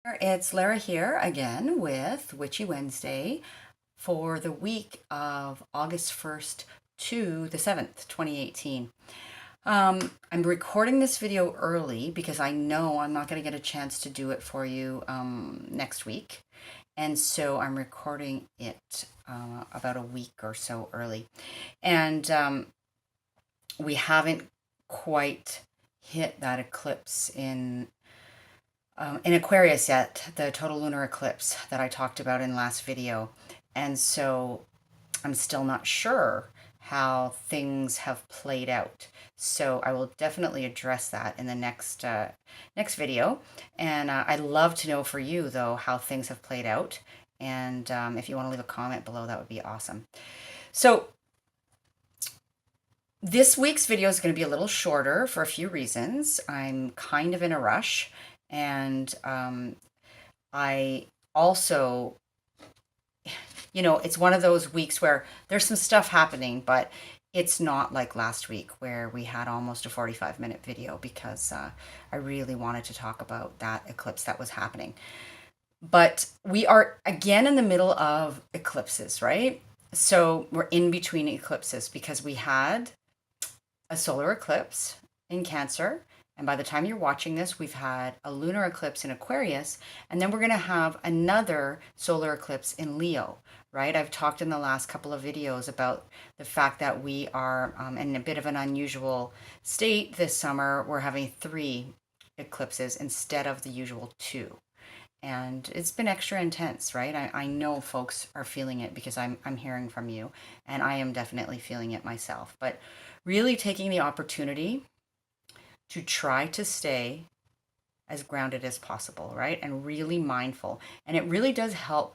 It's Lara here again with Witchy Wednesday for the week of August 1st to the 7th, 2018. I'm recording this video early because I know I'm not going to get a chance to do it for you next week. And so I'm recording it about a week or so early. And we haven't quite hit that eclipse in Aquarius yet, the total lunar eclipse that I talked about in last video. And so I'm still not sure how things have played out. So I will definitely address that in the next video. And I'd love to know for you, though, how things have played out. And if you want to leave a comment below, that would be awesome. So this week's video is going to be a little shorter for a few reasons. I'm kind of in a rush, and I also, it's one of those weeks where there's some stuff happening, but it's not like last week where we had almost a 45-minute video because I really wanted to talk about that eclipse that was happening. But we are again in the middle of eclipses, right? So we're in between eclipses because we had a solar eclipse in Cancer. And by the time you're watching this, we've had a lunar eclipse in Aquarius, and then we're going to have another solar eclipse in Leo, right? I've talked in the last couple of videos about the fact that we are in a bit of an unusual state this summer. We're having 3 eclipses instead of the usual 2. And it's been extra intense, right? I know folks are feeling it because I'm hearing from you, and I am definitely feeling it myself. But really taking the opportunity to try to stay as grounded as possible, right? And really mindful. And it really does help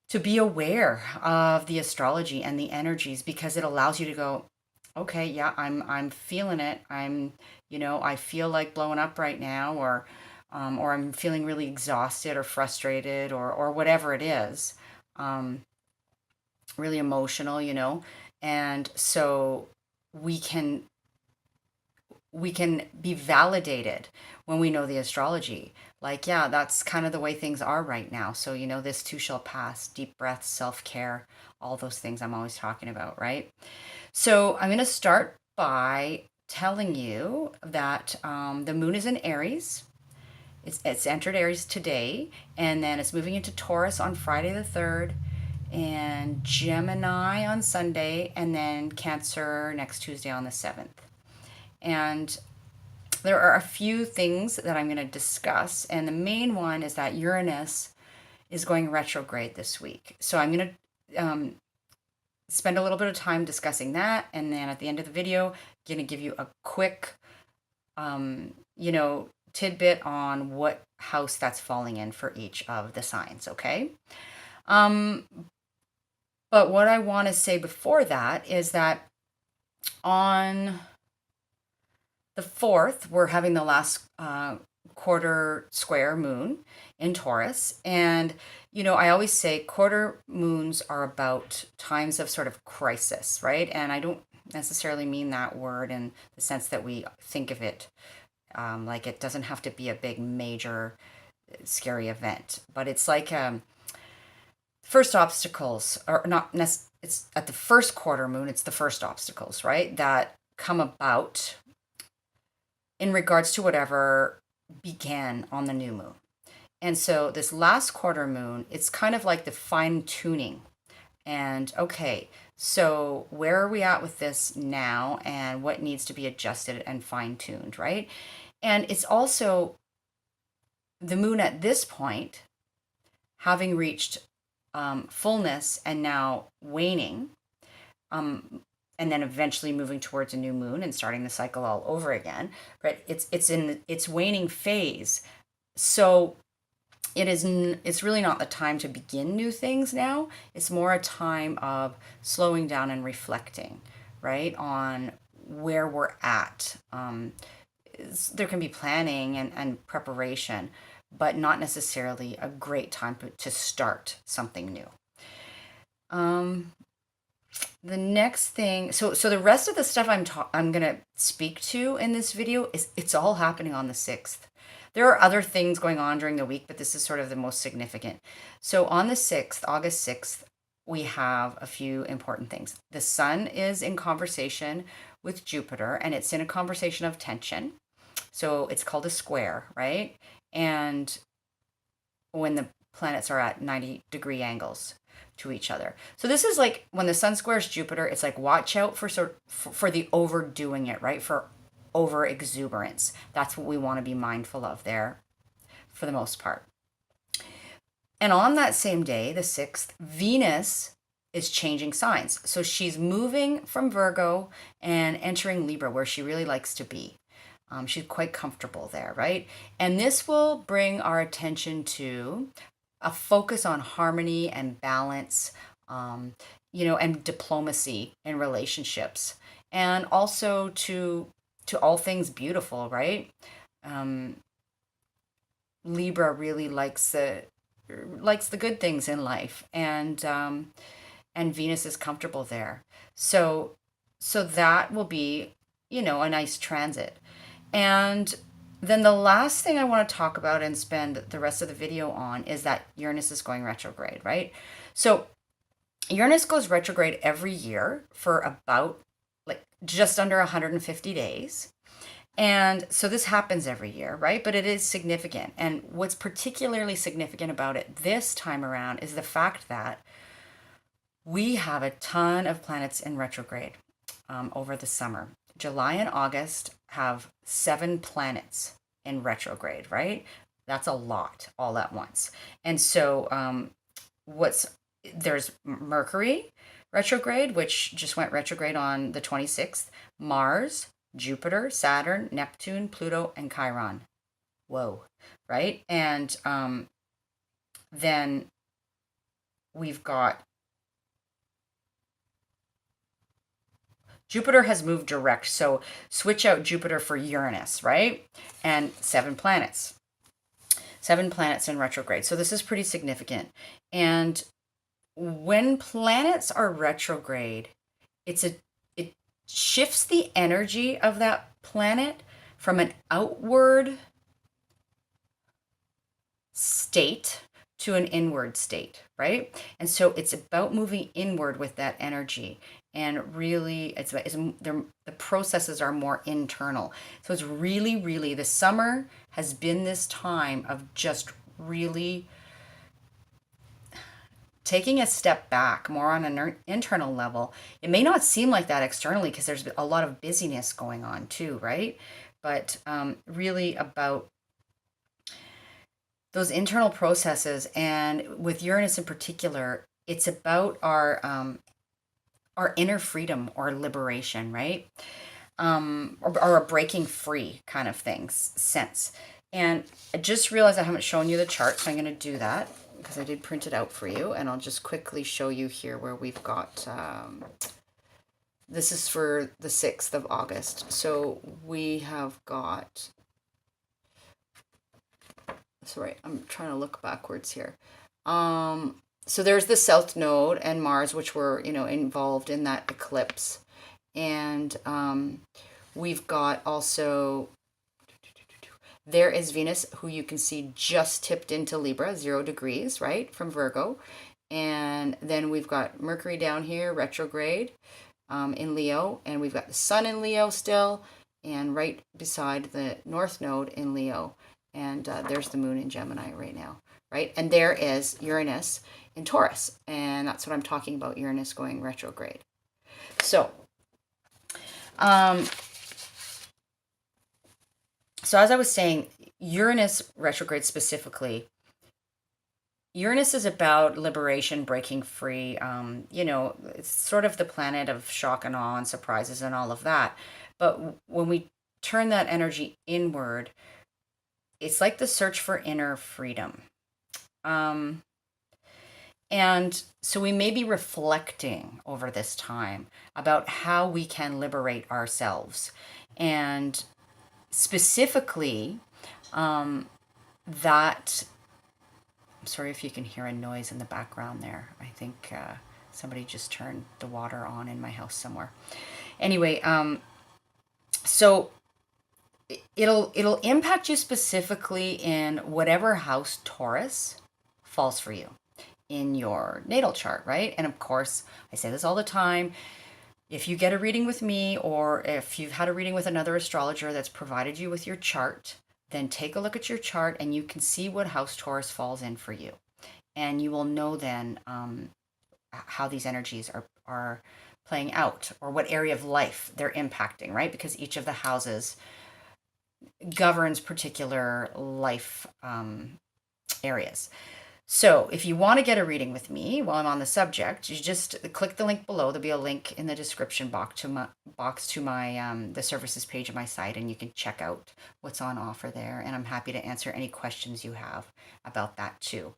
to be aware of the astrology and the energies because it allows you to go, okay, yeah, I'm feeling it. I feel like blowing up right now, or I'm feeling really exhausted or frustrated or whatever it is, really emotional. And so we can be validated when we know the astrology. Like, yeah, that's kind of the way things are right now. So, this too shall pass. Deep breaths, self-care, all those things I'm always talking about, right? So I'm going to start by telling you that the moon is in Aries. It's entered Aries today, and then it's moving into Taurus on Friday the 3rd, and Gemini on Sunday, and then Cancer next Tuesday on the 7th. And there are a few things that I'm going to discuss, and the main one is that Uranus is going retrograde this week. So I'm going to spend a little bit of time discussing that, and then at the end of the video, I'm going to give you a quick, tidbit on what house that's falling in for each of the signs, okay? But what I want to say before that is that on the 4th, we're having the last quarter square moon in Taurus. And, I always say quarter moons are about times of sort of crisis, right? And I don't necessarily mean that word in the sense that we think of it. Like it doesn't have to be a big, major, scary event. But it's like first obstacles, or not necessarily, it's at the first quarter moon, it's the first obstacles, right? That come about in regards to whatever began on the new moon. And so this last quarter moon, it's kind of like the fine tuning. And okay, so where are we at with this now, and what needs to be adjusted and fine tuned, right? And it's also the moon at this point, having reached fullness and now waning, and then eventually moving towards a new moon and starting the cycle all over again. But it's in its waning phase, so it's really not the time to begin new things now. It's more a time of slowing down and reflecting, right, on where we're at. There can be planning and preparation, but not necessarily a great time to start something new. The next thing, so the rest of the stuff I'm going to speak to in this video it's all happening on the 6th. There are other things going on during the week, but this is sort of the most significant. So on the 6th, August 6th, we have a few important things. The sun is in conversation with Jupiter, and it's in a conversation of tension. So it's called a square, right? And when the planets are at 90-degree angles to each other. So this is like when the sun squares Jupiter, it's like watch out for the overdoing it, right? For over exuberance. That's what we want to be mindful of there for the most part. And on that same day, the 6th, Venus is changing signs. So she's moving from Virgo and entering Libra, where she really likes to be. She's quite comfortable there, right? And this will bring our attention to a focus on harmony and balance, and diplomacy in relationships, and also to all things beautiful, right? Libra really likes the good things in life, and Venus is comfortable there. So that will be, a nice transit. And then the last thing I want to talk about and spend the rest of the video on is that Uranus is going retrograde, right? So Uranus goes retrograde every year for about just under 150 days. And so this happens every year, right? But it is significant. And what's particularly significant about it this time around is the fact that we have a ton of planets in retrograde over the summer. July and August have 7 planets in retrograde, right? That's a lot all at once. And so there's Mercury retrograde, which just went retrograde on the 26th, Mars, Jupiter, Saturn, Neptune, Pluto, and Chiron. Whoa, right? And then we've got Jupiter has moved direct, so switch out Jupiter for Uranus, right? And 7 planets. 7 planets in retrograde. So this is pretty significant. And when planets are retrograde, it shifts the energy of that planet from an outward state to an inward state, right? And so it's about moving inward with that energy. And really, the processes are more internal. So it's really, really, the summer has been this time of just really taking a step back, more on an internal level. It may not seem like that externally because there's a lot of busyness going on too, right? But really about those internal processes. And with Uranus in particular, it's about our inner freedom or liberation, right? Or a breaking free kind of sense. And I just realized I haven't shown you the chart, so I'm going to do that because I did print it out for you. And I'll just quickly show you here where we've got, this is for the 6th of August. So we have got, sorry, I'm trying to look backwards here. So there's the South Node and Mars, which were, involved in that eclipse. And we've got also, there is Venus, who you can see just tipped into Libra, 0 degrees, right, from Virgo. And then we've got Mercury down here, retrograde in Leo. And we've got the Sun in Leo still, and right beside the North Node in Leo. And there's the Moon in Gemini right now, right? And there is Uranus in Taurus. And that's what I'm talking about, Uranus going retrograde. So, so as I was saying, Uranus retrograde specifically, Uranus is about liberation, breaking free. It's sort of the planet of shock and awe and surprises and all of that. But when we turn that energy inward, it's like the search for inner freedom. And so we may be reflecting over this time about how we can liberate ourselves. And specifically, I'm sorry if you can hear a noise in the background there. I think somebody just turned the water on in my house somewhere. Anyway, so it'll impact you specifically in whatever house Taurus falls for you in your natal chart, right? And of course, I say this all the time. If you get a reading with me, or if you've had a reading with another astrologer that's provided you with your chart, then take a look at your chart and you can see what house Taurus falls in for you. And you will know then how these energies are playing out, or what area of life they're impacting, right? Because each of the houses governs particular life areas. So if you want to get a reading with me while I'm on the subject, you just click the link below. There'll be a link in the description box to my the services page of my site, and you can check out what's on offer there. And I'm happy to answer any questions you have about that too.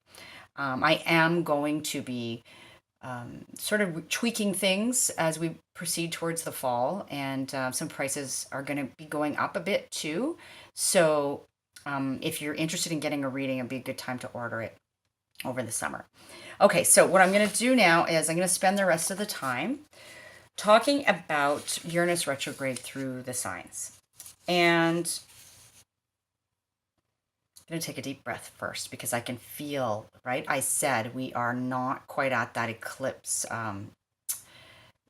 I am going to be sort of tweaking things as we proceed towards the fall, and some prices are going to be going up a bit too. So if you're interested in getting a reading, it'd be a good time to order it over the summer. Okay, so what I'm going to do now is I'm going to spend the rest of the time talking about Uranus retrograde through the signs. And I'm going to take a deep breath first, because I can feel, right? I said we are not quite at that eclipse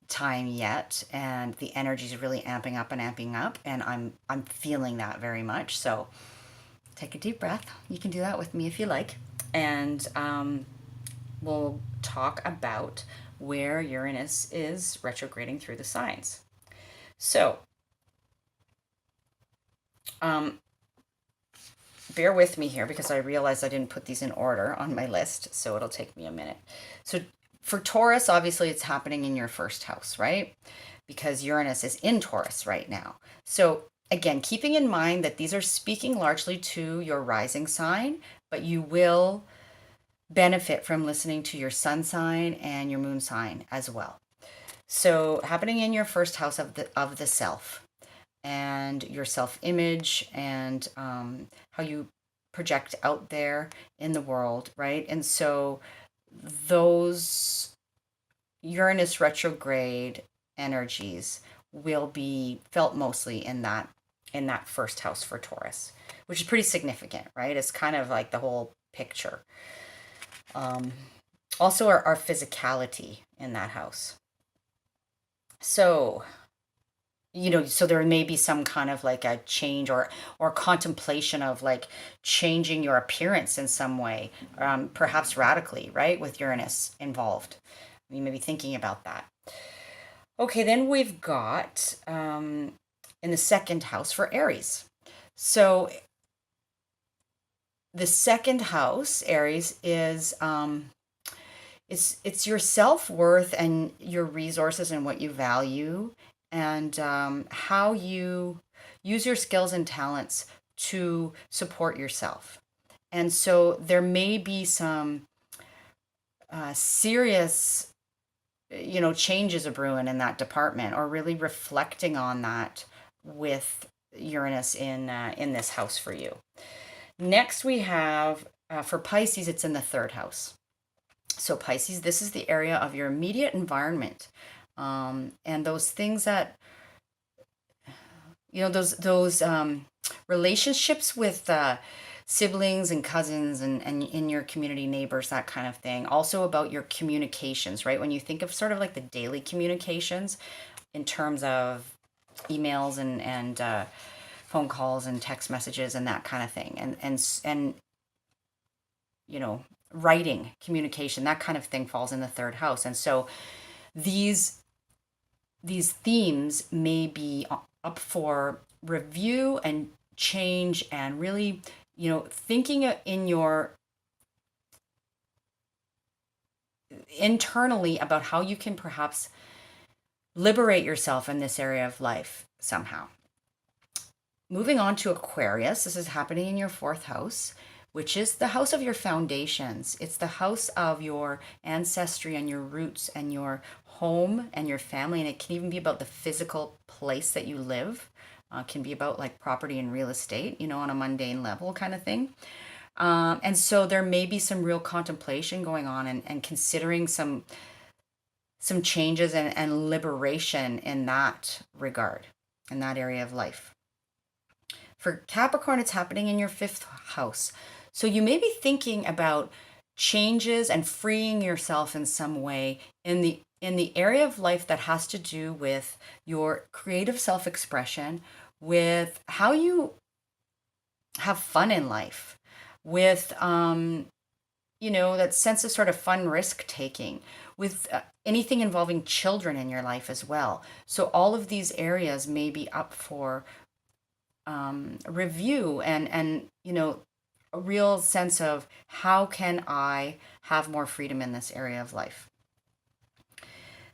time yet, and the energy is really amping up, and I'm feeling that very much. So take a deep breath. You can do that with me if you like. And we'll talk about where Uranus is retrograding through the signs. So, bear with me here, because I realized I didn't put these in order on my list, so it'll take me a minute. So for Taurus, obviously it's happening in your first house, right? Because Uranus is in Taurus right now. So again, keeping in mind that these are speaking largely to your rising sign, but you will benefit from listening to your sun sign and your moon sign as well. So happening in your first house of the self, and your self-image, and how you project out there in the world, right? And so those Uranus retrograde energies will be felt mostly in that first house for Taurus, which is pretty significant, right? It's kind of like the whole picture. Also our physicality in that house. So, so there may be some kind of like a change, or contemplation of like changing your appearance in some way, perhaps radically, right? With Uranus involved. You may be thinking about that. Okay, then we've got in the second house for Aries. So the second house, Aries, is it's your self-worth and your resources and what you value, and how you use your skills and talents to support yourself. And so there may be some serious, changes a brewing in that department, or really reflecting on that with Uranus in this house for you. Next, we have for Pisces, it's in the third house. So Pisces, this is the area of your immediate environment, and those things that, those relationships with siblings and cousins, and in your community, neighbors, that kind of thing. Also about your communications, right? When you think of sort of like the daily communications in terms of emails and phone calls and text messages and that kind of thing, and writing, communication, that kind of thing falls in the third house. And so these themes may be up for review and change, and really, thinking in your internally about how you can perhaps liberate yourself in this area of life somehow. Moving on to Aquarius, this is happening in your fourth house, which is the house of your foundations. It's the house of your ancestry and your roots and your home and your family. And it can even be about the physical place that you live. It can be about like property and real estate, on a mundane level kind of thing. And so there may be some real contemplation going on, and considering some changes and liberation in that regard, in that area of life. For Capricorn, it's happening in your fifth house. So you may be thinking about changes and freeing yourself in some way in the area of life that has to do with your creative self-expression, with how you have fun in life, with that sense of sort of fun risk taking, with anything involving children in your life as well. So all of these areas may be up for review, and a real sense of how can I have more freedom in this area of life.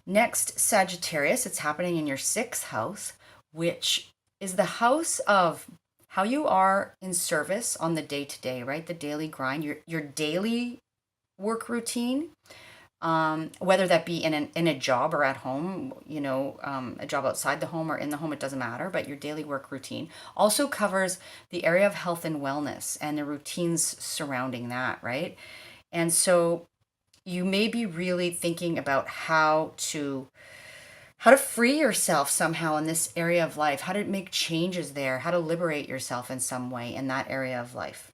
Next, Sagittarius, it's happening in your sixth house, which is the house of how you are in service on the day to day, right? The daily grind, your daily work routine, whether that be in a job or at home, a job outside the home or in the home, it doesn't matter, but your daily work routine also covers the area of health and wellness and the routines surrounding that, right? And so you may be really thinking about how to free yourself somehow in this area of life, how to make changes there, how to liberate yourself in some way in that area of life.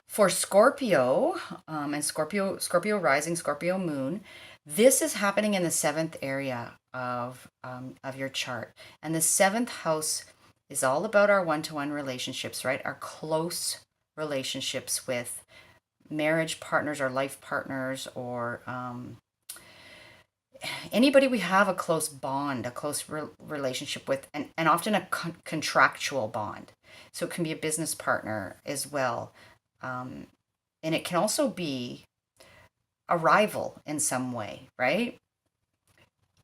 For Scorpio, and Scorpio rising, Scorpio moon, this is happening in the seventh area of your chart. And the seventh house is all about our one-to-one relationships, right? Our close relationships with marriage partners or life partners, or anybody we have a close bond, a close relationship with, and often a contractual bond. So it can be a business partner as well. And it can also be a rival in some way, right?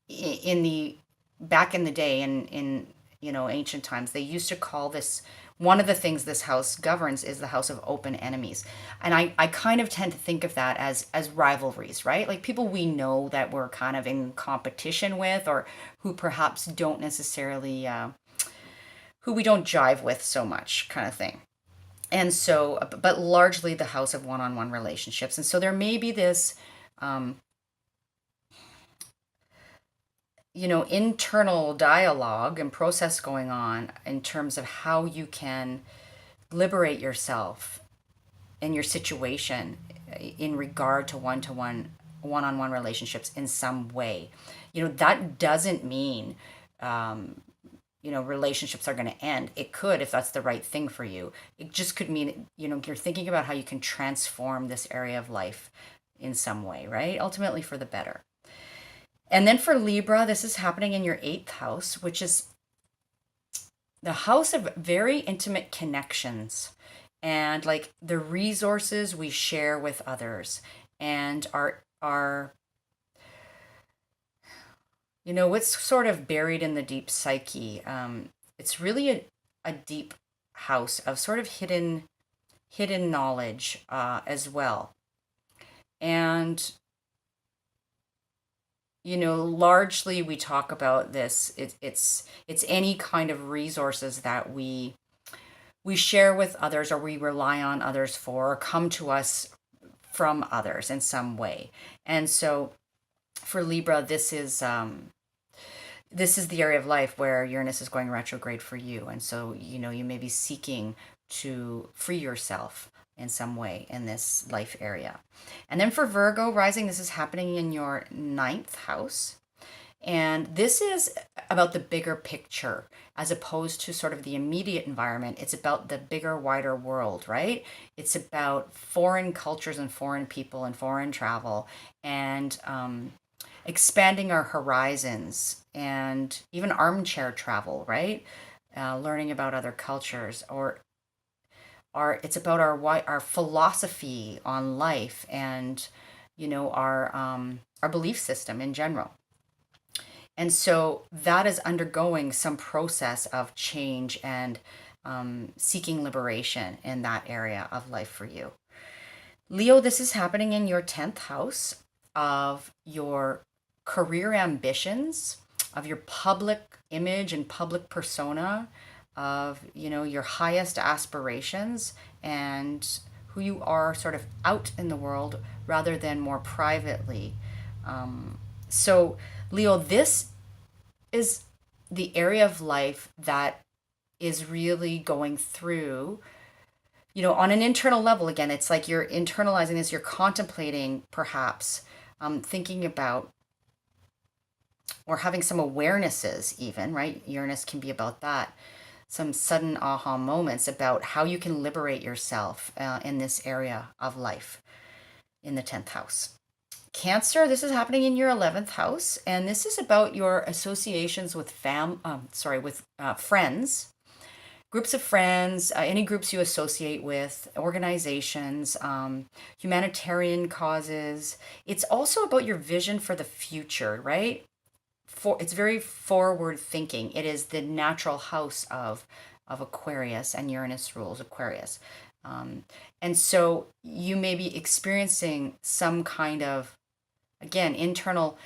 Back in the day, in ancient times, they used to call this, one of the things this house governs is the house of open enemies. And I kind of tend to think of that as rivalries, right? Like people we know that we're kind of in competition with, or who perhaps don't necessarily, who we don't jive with so much, kind of thing. And so, but largely the house of one-on-one relationships. And so there may be this, internal dialogue and process going on in terms of how you can liberate yourself in your situation in regard to one-on-one relationships in some way. That doesn't mean, relationships are going to end. It could, if that's the right thing for you. It just could mean, you're thinking about how you can transform this area of life in some way, right? Ultimately for the better. And then for Libra, this is happening in your eighth house, which is the house of very intimate connections and like the resources we share with others, and our what's sort of buried in the deep psyche. It's really a deep house of sort of hidden knowledge as well. And largely we talk about this. It's any kind of resources that we share with others, or we rely on others for, or come to us from others in some way. And so for Libra, this is the area of life where Uranus is going retrograde for you. And so, you may be seeking to free yourself in some way in this life area. And then for Virgo rising, this is happening in your ninth house. And this is about the bigger picture as opposed to sort of the immediate environment. It's about the bigger, wider world, right? It's about foreign cultures and foreign people and foreign travel, and expanding our horizons, and even armchair travel, right? Learning about other cultures, or it's about our philosophy on life, and our belief system in general. And so that is undergoing some process of change and seeking liberation in that area of life for you. Leo, this is happening in your 10th house of your career ambitions, of your public image and public persona, of your highest aspirations, and who you are sort of out in the world rather than more privately. So Leo, this is the area of life that is really going through, on an internal level. Again, it's like you're internalizing this, you're contemplating, perhaps thinking about, or having some awarenesses even, right? Uranus can be about that. Some sudden aha moments about how you can liberate yourself in this area of life in the 10th house. Cancer, this is happening in your 11th house, and this is about your associations with friends, groups of friends, any groups you associate with, organizations, humanitarian causes. It's also about your vision for the future, right? It's very forward thinking. It is the natural house of Aquarius, and Uranus rules Aquarius. And so you may be experiencing some kind of, again, internal,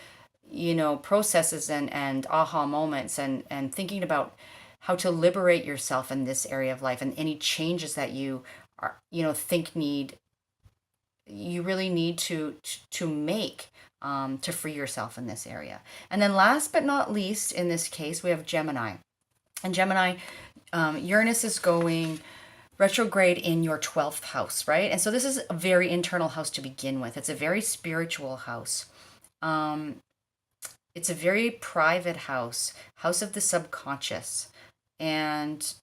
processes and aha moments, and thinking about how to liberate yourself in this area of life, and any changes that you are, you really need to make to free yourself in this area. And then last but not least, in this case, we have Gemini. And Gemini, Uranus is going retrograde in your 12th house, right? And so this is a very internal house to begin with. It's a very spiritual house. It's a very private house of the subconscious. And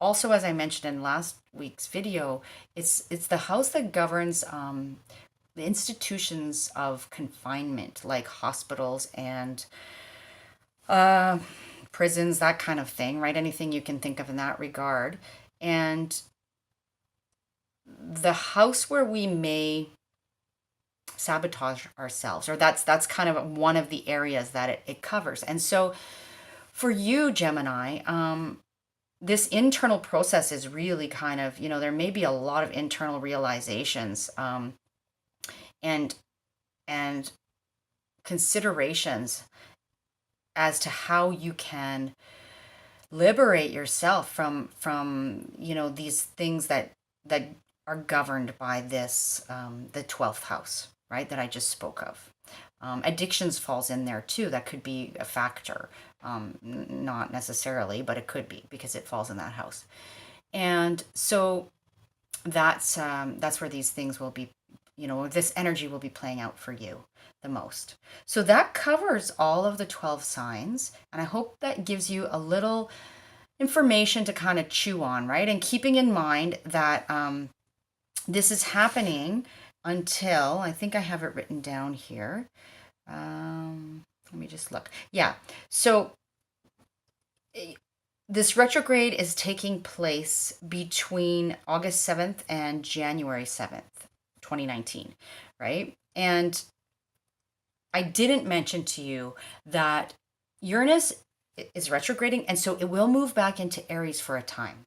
also, as I mentioned in last week's video, it's the house that governs the institutions of confinement, like hospitals and prisons, that kind of thing, right? Anything you can think of in that regard. And the house where we may sabotage ourselves, or that's kind of one of the areas that it covers. And so for you, Gemini, this internal process is really kind of, there may be a lot of internal realizations and considerations as to how you can liberate yourself from these things that are governed by this the 12th house, right, that I just spoke of. Addictions falls in there too. That could be a factor, not necessarily, but it could be, because it falls in that house. And so that's where these things will be, this energy will be playing out for you the most. So that covers all of the 12 signs, and I hope that gives you a little information to kind of chew on, right? And keeping in mind that this is happening until, I think I have it written down here. Let me just look. Yeah. So this retrograde is taking place between August 7th and January 7th, 2019, right? And I didn't mention to you that Uranus is retrograding, and so it will move back into Aries for a time,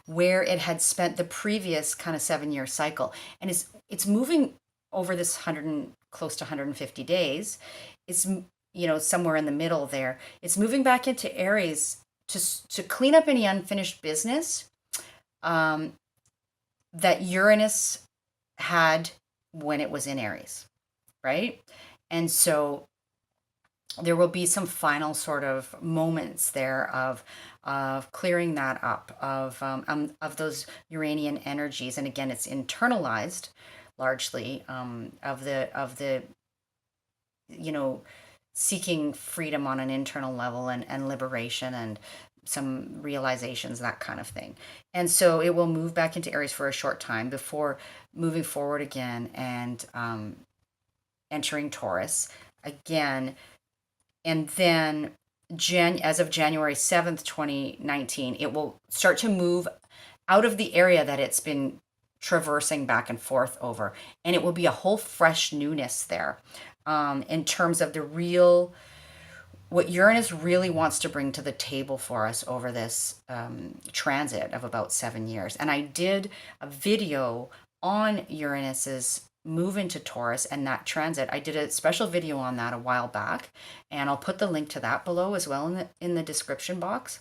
where it had spent the previous kind of 7-year cycle, and it's moving over this close to 150 days. It's somewhere in the middle there. It's moving back into Aries to clean up any unfinished business that Uranus had when it was in Aries, right? And so there will be some final sort of moments there of clearing that up, of those Uranian energies. And again, it's internalized largely, of the seeking freedom on an internal level, and liberation, and some realizations, that kind of thing. And so it will move back into Aries for a short time before moving forward again and entering Taurus again. And then as of January 7th, 2019, it will start to move out of the area that it's been traversing back and forth over. And it will be a whole fresh newness there, in terms of what Uranus really wants to bring to the table for us over this transit of about 7 years. And I did a video on Uranus's move into Taurus and that transit. I did a special video on that a while back, and I'll put the link to that below as well in the description box.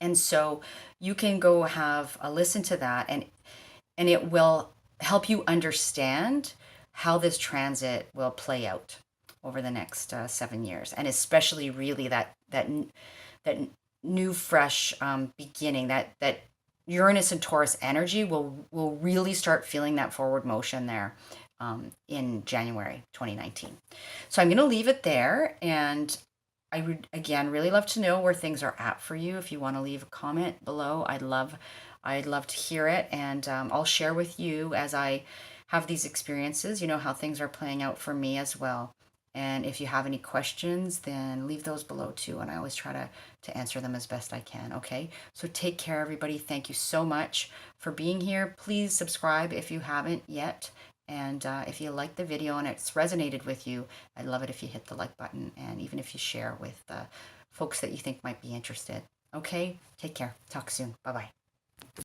And so you can go have a listen to that, and it will help you understand how this transit will play out over the next 7 years, and especially really that new, fresh beginning. That Uranus and Taurus energy will really start feeling that forward motion there in January 2019. So I'm going to leave it there, and I would again really love to know where things are at for you. If you want to leave a comment below, I'd love to hear it, and I'll share with you as I have these experiences, how things are playing out for me as well. And if you have any questions, then leave those below too. And I always try to answer them as best I can. Okay. So take care, everybody. Thank you so much for being here. Please subscribe if you haven't yet. And if you like the video and it's resonated with you, I'd love it if you hit the like button, and even if you share with folks that you think might be interested. Okay. Take care. Talk soon. Bye-bye.